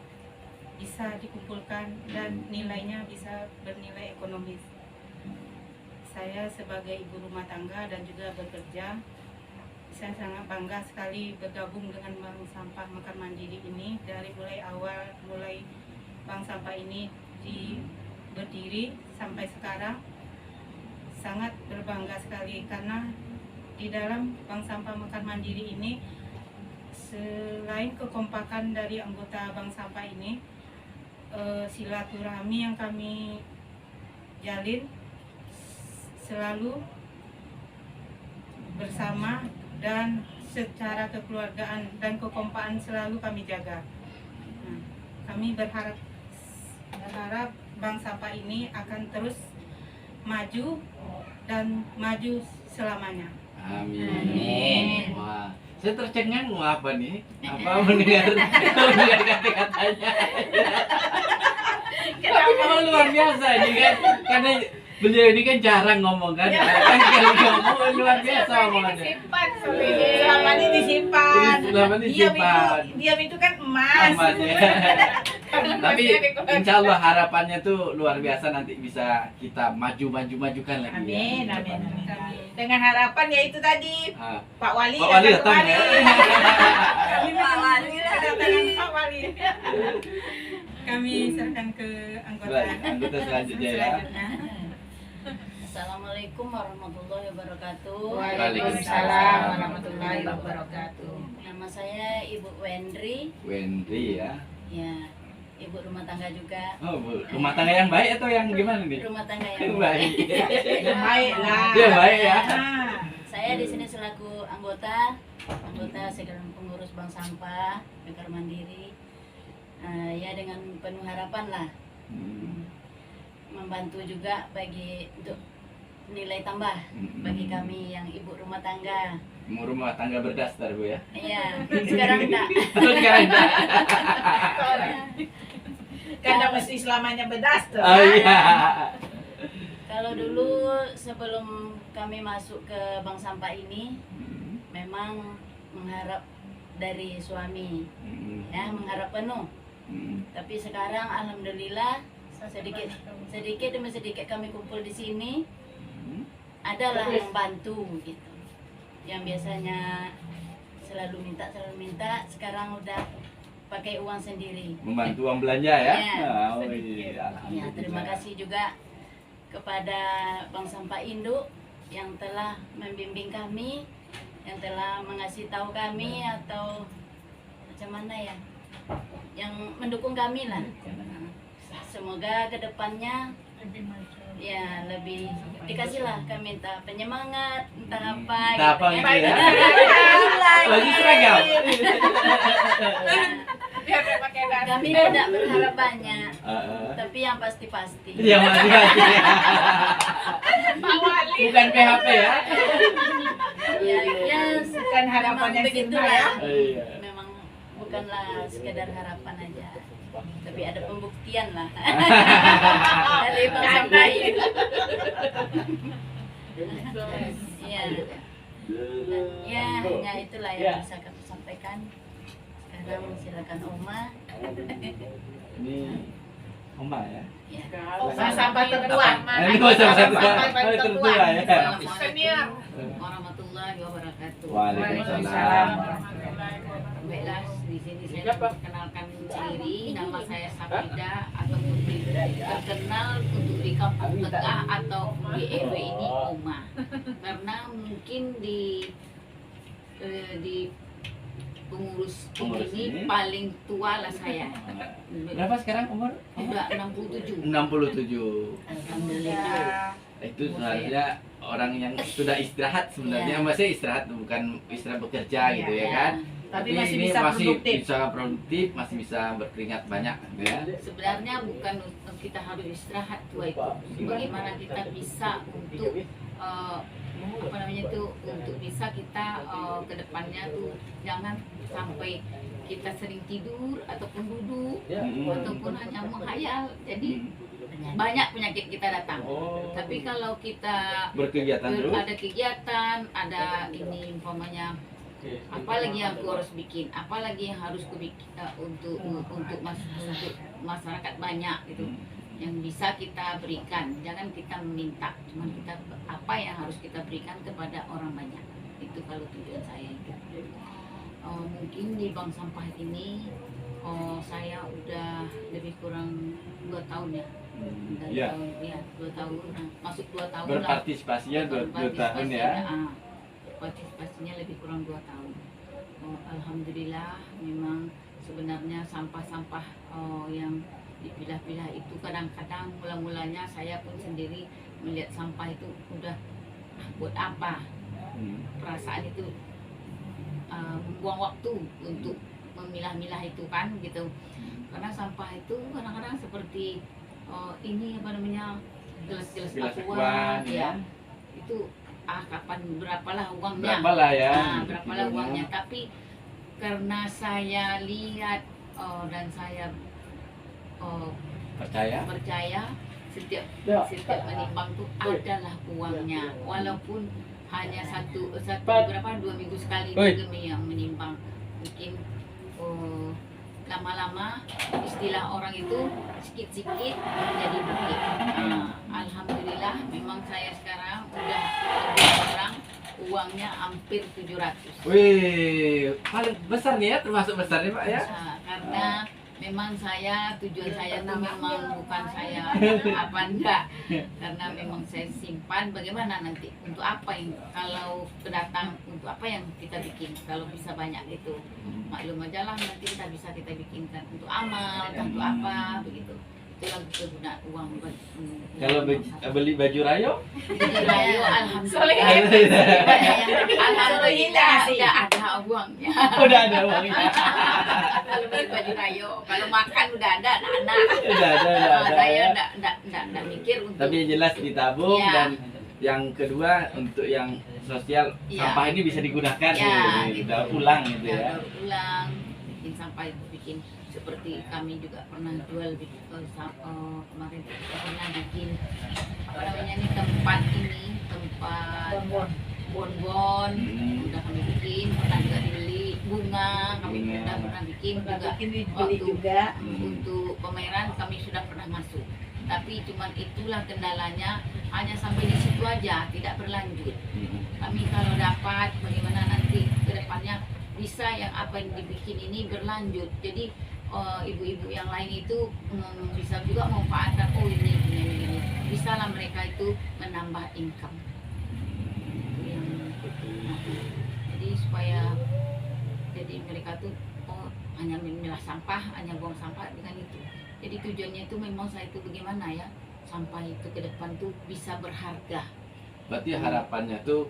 bisa dikumpulkan dan nilainya bisa bernilai ekonomis. Saya sebagai ibu rumah tangga dan juga bekerja, saya sangat bangga sekali bergabung dengan Bank Sampah Mekar Mandiri ini dari mulai bank sampah ini berdiri sampai sekarang. Sangat berbangga sekali karena di dalam Bank Sampah Mekar Mandiri ini selain kekompakan dari anggota bank sampah ini, silaturahmi yang kami jalin selalu bersama dan secara kekeluargaan dan kekompakan selalu kami jaga. Nah, kami berharap bank sampah ini akan terus maju dan maju selamanya. Amin. Amin. Wah, saya tercengang apa nih? Apa mendengar kata-katanya? Kenapa luar biasa ini kan? Karena beliau ini kan jarang ngomong kan? Kan kalau ngomong luar biasa omongannya. Simpan soalnya. Selama ini disimpan. Selama ini disimpan. Diam itu kan emas. Amat ya. Tapi insya Allah harapannya tuh luar biasa, nanti bisa kita majukan lagi. Amin, ya. amin, amin. Dengan harapan ya itu tadi Ah, Pak Wali Pak Wali datang datang ya. kami Pak Wali Kedatangan Pak Wali. Kami serahkan ke anggota. Baik, anggota selanjutnya ya. Assalamualaikum warahmatullahi wabarakatuh. Waalaikumsalam warahmatullahi wabarakatuh. Nama saya Ibu Wendri, Wendri ya. ya ibu rumah tangga juga. Oh, Bu. Rumah tangga yang baik atau yang gimana nih? Rumah tangga Yang yang baik. Yang baik lah. Dia baik ya. Ah. Saya di sini selaku anggota sekalian pengurus bank sampah Mekar Mandiri. Ya dengan penuh harapan lah, membantu juga untuk nilai tambah bagi kami yang ibu rumah tangga. Rumah tangga berdasar Bu ya. Iya, sekarang enggak. Sekarang enggak. Karena mesti selamanya berdaster. Oh iya. Kalau dulu sebelum kami masuk ke bank sampah ini, memang mengharap dari suami, ya mengharap penuh. Tapi sekarang alhamdulillah sedikit demi sedikit kami kumpul di sini, adalah membantu gitu. Yang biasanya selalu minta, sekarang udah pakai uang sendiri. Membantu uang belanja ya. Ya, Oh iya. Ya, terima kasih juga kepada Bank Sampah Induk yang telah membimbing kami, yang telah mengasih tahu kami atau macam mana ya, yang mendukung kami lah. Semoga kedepannya ya lebih dikasihlah, kami minta penyemangat entah apa Entah apa gitu gitu ya. kan. Lagi seragam. Biar dia pakai dasi. Kami tidak berharap banyak, Heeh. tapi yang pasti-pasti. Iya masih. Pak Wali. Bukan PHP ya. Ya, Bukan harapan memang yang begitulah. simple ya. Iya. Memang bukanlah sekedar harapan aja, tapi ada pembuktian lah dari Bang Sampah ini. Ya, ya, hanya itulah yang bisa kami sampaikan. Sekarang silakan Oma. Ini Oma ya. Ya. Bank sampah tertua. Ini masa-masa tertua ya. Senior. Warahmatullahi wabarakatuh. Waalaikumsalam. Baiklah, di sini saya perkenalkan diri. Nama saya Safida atau Putri, terkenal untuk di Kampung Tengah atau di EW ini Oma. Karena mungkin di pengurus ini paling tua lah saya. Berapa sekarang umur? Udah 67. 67. Alhamdulillah. Itu sebenarnya orang yang sudah istirahat sebenarnya, Iya. masih istirahat bukan istirahat bekerja gitu ya Iya. kan. Tapi masih ini bisa produktif. bisa produktif, masih bisa berkeringat banyak gitu ya. Sebenarnya bukan kita harus istirahat tua itu. Bagaimana kita bisa untuk apa namanya itu, untuk bisa kita ke depannya tuh jangan sampai kita sering tidur ataupun duduk ataupun hanya menghayal. Jadi banyak penyakit kita datang. Tapi kalau kita Berkegiatan terus. ada kegiatan, ada ini umpamanya apalagi yang aku harus bikin, apalagi yang harus ku bikin untuk masyarakat banyak gitu, yang bisa kita berikan. Jangan kita meminta, cuma kita apa yang harus kita berikan kepada orang banyak. Itu kalau tujuan saya itu. Mungkin di bank sampah ini saya udah lebih kurang 2 tahun ya. Iya. 2 tahun, masuk 2 tahun lah. Berpartisipasinya 2 tahun ya. Partisipasinya lebih kurang 2 tahun. Alhamdulillah, memang sebenarnya sampah-sampah yang dipilah-pilah itu kadang-kadang mula-mulanya saya pun sendiri melihat sampah itu udah buat apa, perasaan itu membuang waktu untuk memilah-milah itu kan gitu. Karena sampah itu kadang-kadang seperti ini apa namanya, gelas-gelas aqua ya. Itu kapan berapalah uangnya, Berapalah ya. Berapalah uangnya. Tapi karena saya lihat dan saya percaya setiap menimbang tuh adalah uangnya, walaupun hanya satu berapa 2 minggu sekali kami yang menimbang. Mungkin lama-lama istilah orang itu sikit-sikit jadi bukit. Alhamdulillah, memang saya sekarang udah lebih kurang uangnya hampir 700. Wih, paling besar nih ya, termasuk besar nih Pak ya. Karena memang tujuan saya itu memang bukan saya apa enggak, karena memang saya simpan bagaimana nanti untuk apa yang kalau kedatang, untuk apa yang kita bikin kalau bisa banyak itu, maklum aja lah nanti kita bikinkan untuk amal atau untuk apa begitu. Itulah kegunaan uang. Kalau beli baju rayo? Alhamdulillah udah ada uangnya. Udah ada uangnya. Kalau beli baju rayo, kalau makan udah ada anak-anak. Udah ada. Saya enggak mikir untuk. Tapi yang jelas ditabung Ya. dan yang kedua untuk yang sosial, Ya. sampah ini bisa digunakan Ya, nih, gitu. daur ulang gitu ya. Daur ulang, bikin sampah itu bikin seperti kami juga pernah jual kemarin kita pernah bikin apa namanya ini tempat bonbon udah kami bikin, pernah juga dibeli bunga kami sudah pernah bikin juga waktu untuk pameran kami sudah pernah masuk. Tapi cuman itulah kendalanya, hanya sampai di situ aja, tidak berlanjut. Kami kalau dapat bagaimana nanti ke depannya bisa yang apa yang dibikin ini berlanjut. Jadi ibu-ibu yang lain itu bisa juga memanfaatkan ini. Bisalah mereka itu menambah income. Jadi supaya mereka tuh hanya memilah sampah, hanya buang sampah dengan itu. Jadi tujuannya itu memang saya itu bagaimana ya, sampah itu ke depan tuh bisa berharga. Berarti harapannya tuh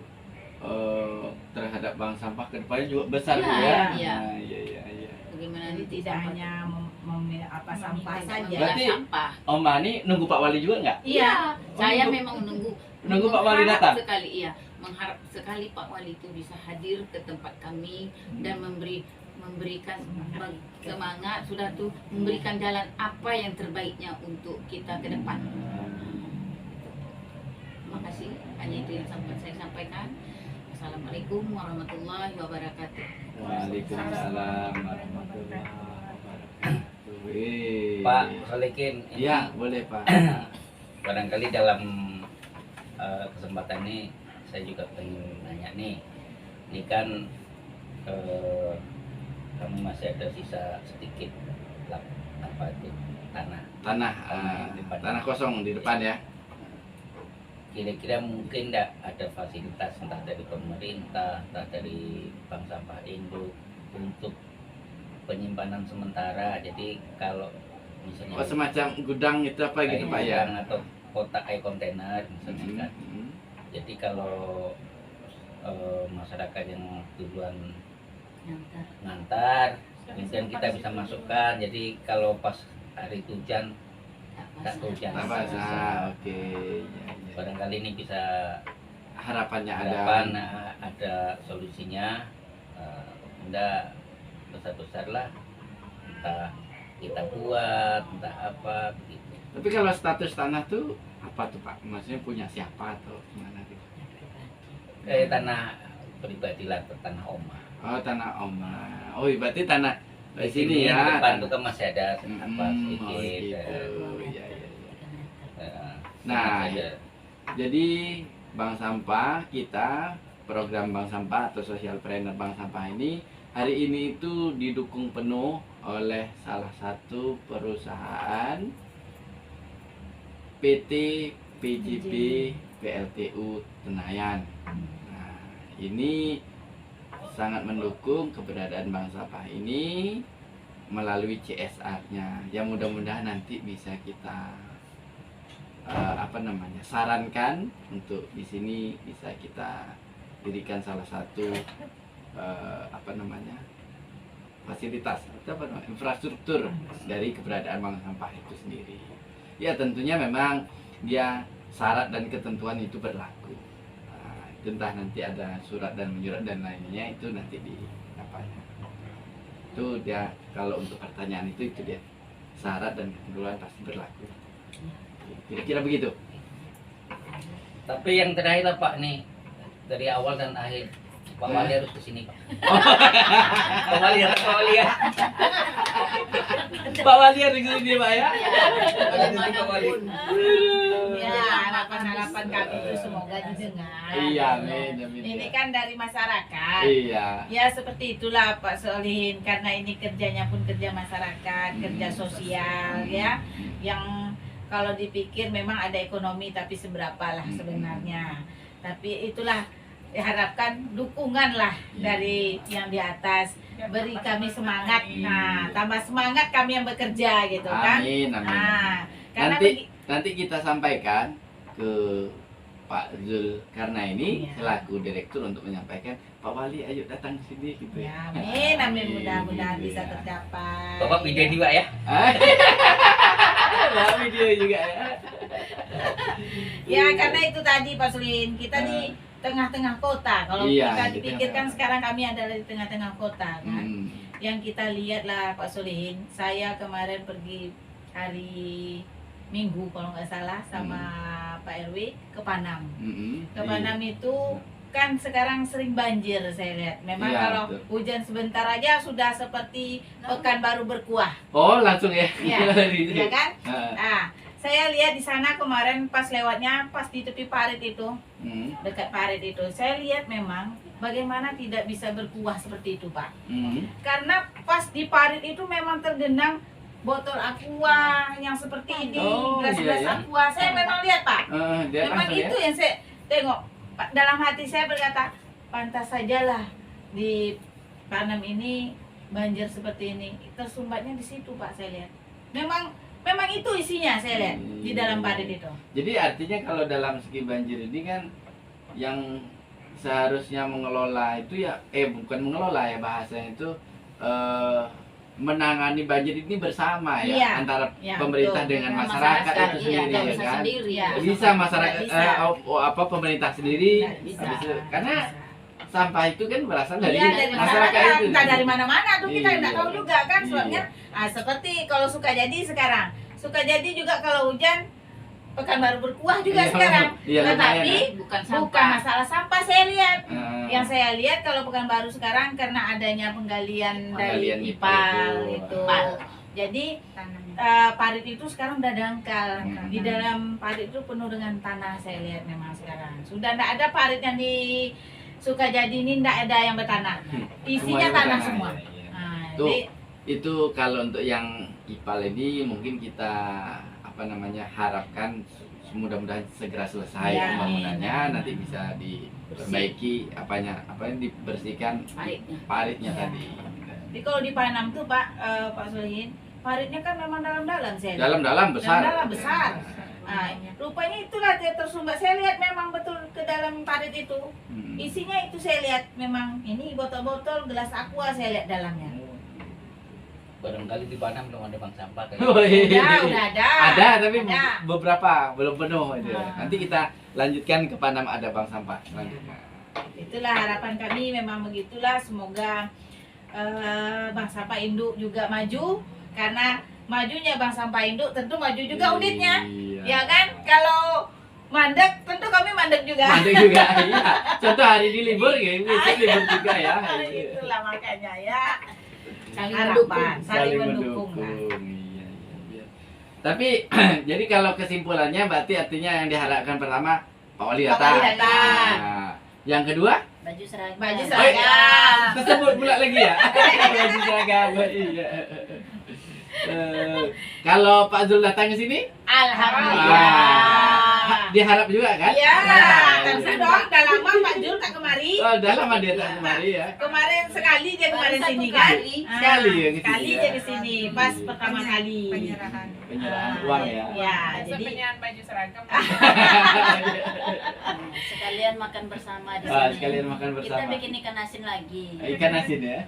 terhadap bank sampah ke depannya juga besar Iya, Bu, ya. iya. Nah, iya. Bagaimana Jadi nanti tidak sampah hanya sampah memilah saja. Berarti- sampah. Om Mani nunggu Pak Wali juga nggak? Iya, saya nunggu- memang menunggu Pak Wali mengharap datang? sekali, iya, mengharap sekali Pak Wali itu bisa hadir ke tempat kami dan memberikan semangat, sudah tuh memberikan jalan apa yang terbaiknya untuk kita ke depan. Terima kasih, hanya itu yang saya sampaikan. Assalamualaikum warahmatullahi wabarakatuh. Waalaikumsalam warahmatullahi wabarakatuh. Wih. Pak Solikin, ini Iya, boleh Pak. barangkali dalam kesempatan ini saya juga pengen nanya nih. Ini kan kamu masih ada sisa sedikit apa itu tanah. Tanah kosong di depan ya. Kira-kira mungkin ada fasilitas entah dari pemerintah, entah dari Bank Sampah Induk untuk penyimpanan sementara. Jadi kalau misalnya Semacam gudang itu apa gitu Pak ya? gudang atau kotak kontainer misalnya kan. Jadi kalau masyarakat yang tujuan ngantar, kemudian kita bisa masukkan. Jadi kalau pas hari hujan tak hujan. Tak basah. Oke. Ya, ya. Barangkali ini bisa Harapannya harapan ada. ada solusinya. Benda besar-besar lah, entah kita buat, entah apa begitu. Tapi kalau status tanah tuh apa tuh Pak? Maksudnya punya siapa atau gimana gitu? Tanah pribadi lah, tanah oma. Oh, tanah Oma. Oh, berarti tanah di Di sini ya. depan tuh kan masih ada apa Oh, sedikit. gitu. Iya, iya, iya. Nah, Nah, jadi Bank Sampah kita, program Bank Sampah atau Social Planner Bank Sampah ini hari ini itu didukung penuh oleh salah satu perusahaan PT PJB PLTU Tenayan. Nah, ini sangat mendukung keberadaan Bank Sampah ini melalui CSR-nya. Ya mudah-mudahan nanti bisa kita sarankan untuk di sini bisa kita dirikan salah satu fasilitas atau infrastruktur dari keberadaan Bank Sampah itu sendiri. Ya tentunya memang dia syarat dan ketentuan itu berlaku. Entah nanti ada surat dan menyurat dan lainnya itu nanti di itu dia. Kalau untuk pertanyaan itu dia syarat dan ketentuan pasti berlaku. Kira-kira begitu. tapi yang terakhir lah Pak nih, dari awal dan akhir Pak Wali harus kesini Pak. Pak Wali ya, Pak Wali ya. Pak Wali ada di sini Pak ya. Ya, harapan-harapan kami itu semoga didengar. Iya, amin, amin. Ini kan dari masyarakat. Iya. Ya seperti itulah Pak Solihin, karena ini kerjanya pun kerja masyarakat, kerja sosial ya, yang kalau dipikir memang ada ekonomi tapi seberapa lah sebenarnya. Tapi itulah diharapkan dukungan lah dari yang di atas, beri kami semangat. Nah, tambah semangat kami yang bekerja gitu kan. Amin, amin. Nah, karena Nanti kita sampaikan ke Pak Zulkarnaini Iya. selaku direktur untuk menyampaikan Pak Wali ayo datang ke sini gitu ya, ya. amin, amin, mudah-mudahan Gitu bisa ya. tercapai. Bapak video juga ya. Wah, video juga ya. Ya karena itu tadi Pak Sulin, kita di tengah-tengah kota. Kalau Iya, kita di dipikirkan tengah. sekarang kami adalah di tengah-tengah kota kan. Hmm. Yang kita lihat lah Pak Sulin, saya kemarin pergi hari Minggu kalau nggak salah sama Pak RW ke Panam. Ke Panam itu kan sekarang sering banjir saya lihat. Memang Iya, kalau betul. hujan sebentar aja sudah seperti pekan baru berkuah, Oh, langsung ya. Iya. ya kan? Ah, Nah, saya lihat di sana kemarin pas lewatnya, pas di tepi parit itu, hmm, dekat parit itu, saya lihat memang bagaimana tidak bisa berkuah seperti itu Pak. hmm. Karena pas di parit itu memang tergenang botol aqua yang seperti ini, Oh, gelas-gelas iya, ya. aqua. Saya memang lihat Pak. Dia Memang langsung ya. itu yang saya tengok. Pak, dalam hati saya berkata, pantas sajalah di Panam ini banjir seperti ini. Tersumbatnya di situ Pak, saya lihat. Memang itu isinya saya lihat di dalam parit itu. Jadi artinya kalau dalam segi banjir ini kan yang seharusnya mengelola itu ya bukan mengelola ya, bahasanya itu menangani banjir ini bersama ya, Iya. antara Ya, pemerintah betul. dengan Dengan masyarakat masyarakat, itu iya, sendiri nggak ya bisa kan. sendiri. Ya. Bisa masyarakat Nggak bisa. pemerintah sendiri Nggak bisa. karena sampah itu kan berasal dari Iya, dari masyarakat, itu. entah dari mana-mana tuh kita Iya. nggak tahu juga kan Iya. sebabnya. Seperti kalau Sukajadi sekarang, Sukajadi juga kalau hujan Pekanbaru berkuah juga Iya, sekarang. iya, Tetapi bukan bukan masalah sampah saya lihat. Eh, Yang saya lihat kalau Pekanbaru sekarang karena adanya penggalian dari Penggalian IPAL itu. itu. Jadi parit itu sekarang udah dangkal. Di dalam parit itu penuh dengan tanah saya lihat memang sekarang. Sudah tidak ada parit yang di Sukajadi ini, tidak ada yang bertanah. Isinya semuanya tanah bertanah, semua. ya, ya. Nah, Tuh. jadi Itu kalau untuk yang IPAL ini mungkin kita harapkan mudah-mudahan segera selesai Ya, pembangunannya, amin. nanti bisa diperbaiki dibersihkan paritnya Ya. tadi. Jadi kalau di Panam tuh Pak Solihin, paritnya kan memang dalam-dalam saya lihat. Dalam-dalam besar. Dalam-dalam besar. Nah, rupanya itulah dia tersumbat. Saya lihat memang betul ke dalam dalam parit itu. Isinya itu saya lihat memang ini botol-botol gelas aqua saya lihat dalamnya. Barangkali di Padang belum ada bank sampah kayak Oh, iya. Udah ada. Ada tapi Ada. beberapa belum penuh aja. Ah. Nanti kita lanjutkan ke Panam ada bank sampah selanjutnya. Itulah harapan kami, memang begitulah. Semoga Bank Sampah Induk juga maju, karena majunya Bank Sampah Induk tentu maju juga unitnya. Iya. Ya kan? Kalau mandek tentu kami mandek juga. Mandek juga. Iya. Contoh hari ini libur ya, besok libur juga ya. Itulah makanya ya. Saling Harapan, mendukung. saling mendukung lah. Iya, iya. Tapi jadi kalau kesimpulannya berarti artinya yang diharapkan pertama Pak Wali Pak datang. Wali datang. Nah, yang kedua Baju seragam. Baju Oh, seragam. tersebut pula lagi ya. Baju seragam. Iya. Kalau Pak Zul datang ke sini, Alhamdulillah. diharap juga kan? Iya, Nah, tentu iya. dong. Dah lama Pak Jul tak kemari. Oh, udah lama dia tak kemari ya. Kemarin sekali dia kemarin Baru sini satu kan? kali. Sekali ya ke sini Sekali ya. dia ke sini pas pertama kali. Penyerahan. Penyerahan uang ya. Ya, Besok jadi penyerahan baju seragam. Sekalian makan bersama di Ah, sini. sekalian makan Kita bersama. bikin ikan asin lagi. Ikan asin ya.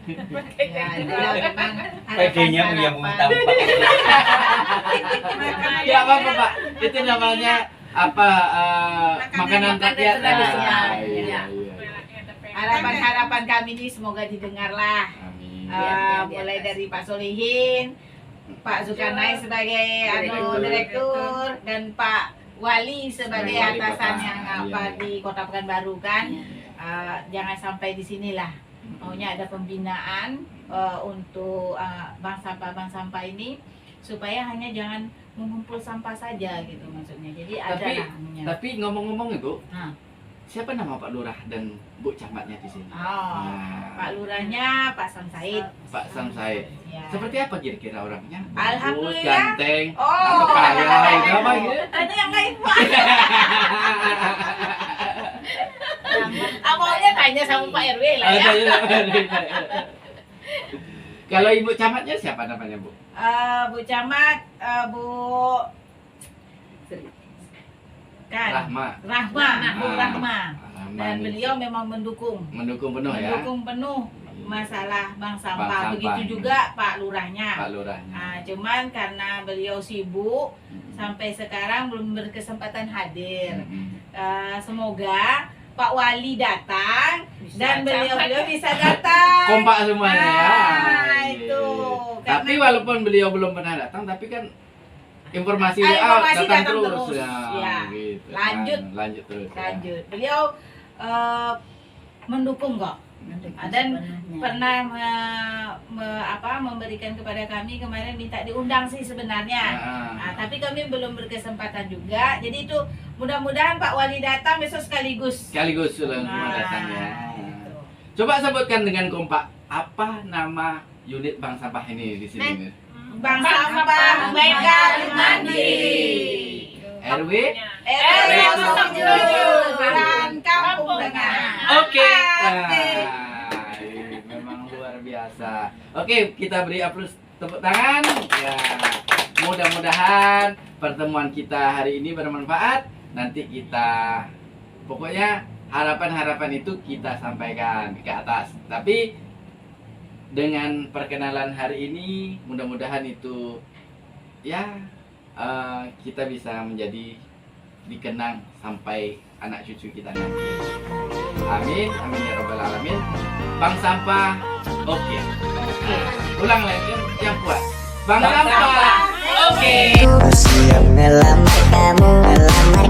ya, itulah memang pakainya yang mau tampak. Ya apa Pak? Itu namanya apa? Makanan rakyat. tradisional. Ah, Iya, Ya. iya. harapan-harapan kami ini semoga didengarlah. Amin. Mulai dari Pak Solihin, Pak Zulkarnain sebagai direktur dan Pak Wali sebagai Wali atasan Kota. yang Iya. di Kota Pekanbaru kan. Jangan sampai di sinilah. Maunya ada pembinaan untuk bank sampah ini supaya hanya jangan mengumpul sampah saja gitu maksudnya. Jadi ada Tapi- lah anunya. Tapi ngomong-ngomong Ibu, Nah. siapa nama Pak Lurah dan Bu Camatnya di sini? Oh, Nah, Pak Lurahnya Pak Sam Said. Pak Sam Said. Ya. Seperti apa kira-kira orangnya? Bagus, Alhamdulillah. ganteng, Oh, kaya, itu apa gitu? Ada yang lain Pak. Maunya tanya sama Pak RW lah ya. Kalau Ibu Camatnya siapa namanya Bu? Bu Camat, Bu kan Rahma. Rahma, Bu Ah, Rahma. Rahma Dan nih. beliau memang mendukung Penuh ya. mendukung penuh masalah bank sampah. sampah Begitu ini. juga Pak Lurahnya. Pak Lurahnya. Cuman karena beliau sibuk sampai sekarang belum berkesempatan hadir. Semoga Pak Wali datang dan beliau bisa datang. Kompak semuanya ya. Nah, Iya, itu. iya. Tapi walaupun beliau belum pernah datang, tapi kan informasi Informasi datang datang terus. terus. Ya. Gitu. Lanjut. Kan. Lanjut terus. ya. Lanjut. Beliau mendukung kok. Dan pernah memberikan kepada kami kemarin minta diundang sih sebenarnya. Tapi kami belum berkesempatan juga. Jadi itu mudah-mudahan Pak Wali datang besok sekaligus. Sekaligus semua datangnya. itu. Coba sebutkan dengan kompak apa nama unit bank sampah ini di sini. Bank Sampah Mekar Mandiri. RW. RW 07 Kelurahan Kampung Tengah. Oke. Memang luar biasa. Oke, kita beri aplaus tepuk tangan. Ya. Mudah-mudahan pertemuan kita hari ini bermanfaat. Nanti kita pokoknya harapan-harapan itu kita sampaikan ke atas. Tapi dengan perkenalan hari ini mudah-mudahan itu ya kita bisa menjadi dikenang sampai anak cucu kita nanti. Amin, amin ya robbal alamin. Bank sampah, oke. Ulang lagi yang kuat. Bank sampah, oke. Siap melamar kamu, melamar